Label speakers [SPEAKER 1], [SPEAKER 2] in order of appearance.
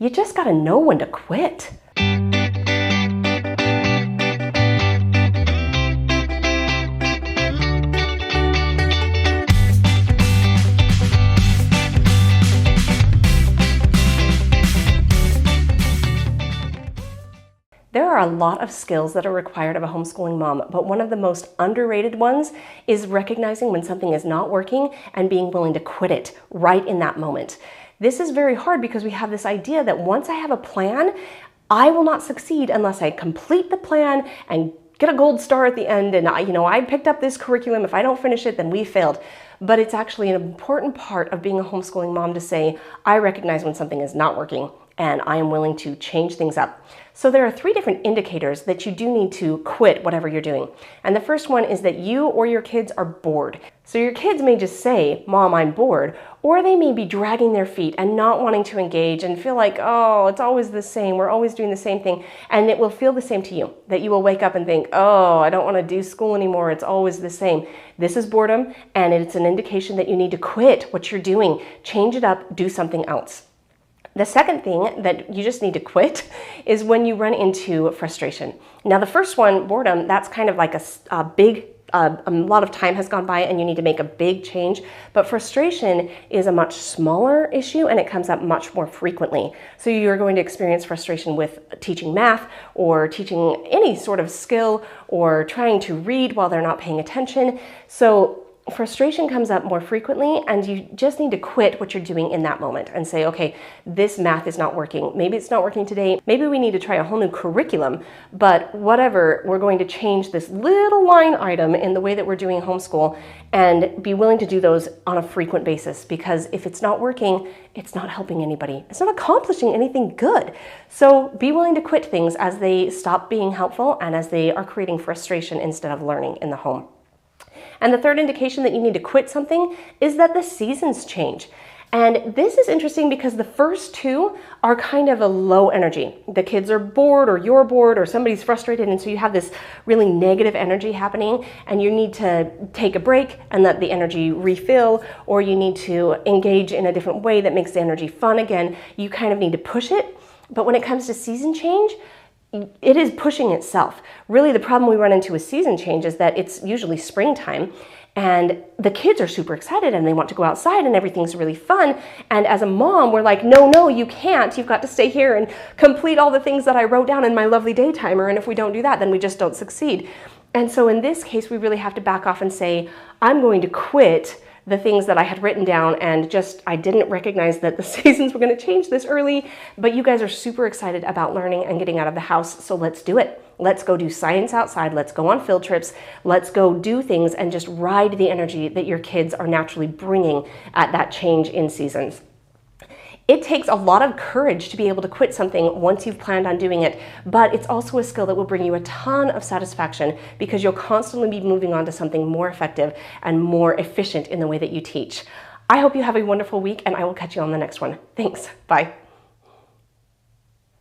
[SPEAKER 1] you just gotta know when to quit. There are a lot of skills that are required of a homeschooling mom, but one of the most underrated ones is recognizing when something is not working and being willing to quit it right in that moment. This is very hard because we have this idea that once I have a plan, I will not succeed unless I complete the plan and get a gold star at the end and I picked up this curriculum. If I don't finish it, then we failed. But it's actually an important part of being a homeschooling mom to say, I recognize when something is not working and I am willing to change things up. So there are 3 different indicators that you do need to quit whatever you're doing. And the first one is that you or your kids are bored. So your kids may just say, Mom, I'm bored, or they may be dragging their feet and not wanting to engage and feel like, oh, it's always the same, we're always doing the same thing. And it will feel the same to you, that you will wake up and think, oh, I don't want to do school anymore, it's always the same. This is boredom, and it's an indication that you need to quit what you're doing. Change it up, do something else. The second thing that you just need to quit is when you run into frustration. Now, the first one, boredom, that's kind of like a big, a lot of time has gone by and you need to make a big change. But frustration is a much smaller issue and it comes up much more frequently. So you're going to experience frustration with teaching math or teaching any sort of skill or trying to read while they're not paying attention. So frustration comes up more frequently and you just need to quit what you're doing in that moment and say, okay, this math is not working. Maybe it's not working today. Maybe we need to try a whole new curriculum, but whatever, we're going to change this little line item in the way that we're doing homeschool and be willing to do those on a frequent basis, because if it's not working, it's not helping anybody. It's not accomplishing anything good. So be willing to quit things as they stop being helpful and as they are creating frustration instead of learning in the home. And the third indication that you need to quit something is that the seasons change. And this is interesting because the first 2 are kind of a low energy. The kids are bored or you're bored or somebody's frustrated, and so you have this really negative energy happening and you need to take a break and let the energy refill, or you need to engage in a different way that makes the energy fun again. You kind of need to push it. But when it comes to season change, it is pushing itself. Really, the problem we run into with season change is that it's usually springtime and the kids are super excited and they want to go outside and everything's really fun. And as a mom, we're like, no, you can't. You've got to stay here and complete all the things that I wrote down in my lovely day timer. And if we don't do that, then we just don't succeed. And so in this case, we really have to back off and say, I'm going to quit the things that I had written down and I didn't recognize that the seasons were going to change this early, but you guys are super excited about learning and getting out of the house, so let's do it. Let's go do science outside, let's go on field trips, let's go do things and just ride the energy that your kids are naturally bringing at that change in seasons. It takes a lot of courage to be able to quit something once you've planned on doing it, but it's also a skill that will bring you a ton of satisfaction because you'll constantly be moving on to something more effective and more efficient in the way that you teach. I hope you have a wonderful week and I will catch you on the next one. Thanks. Bye.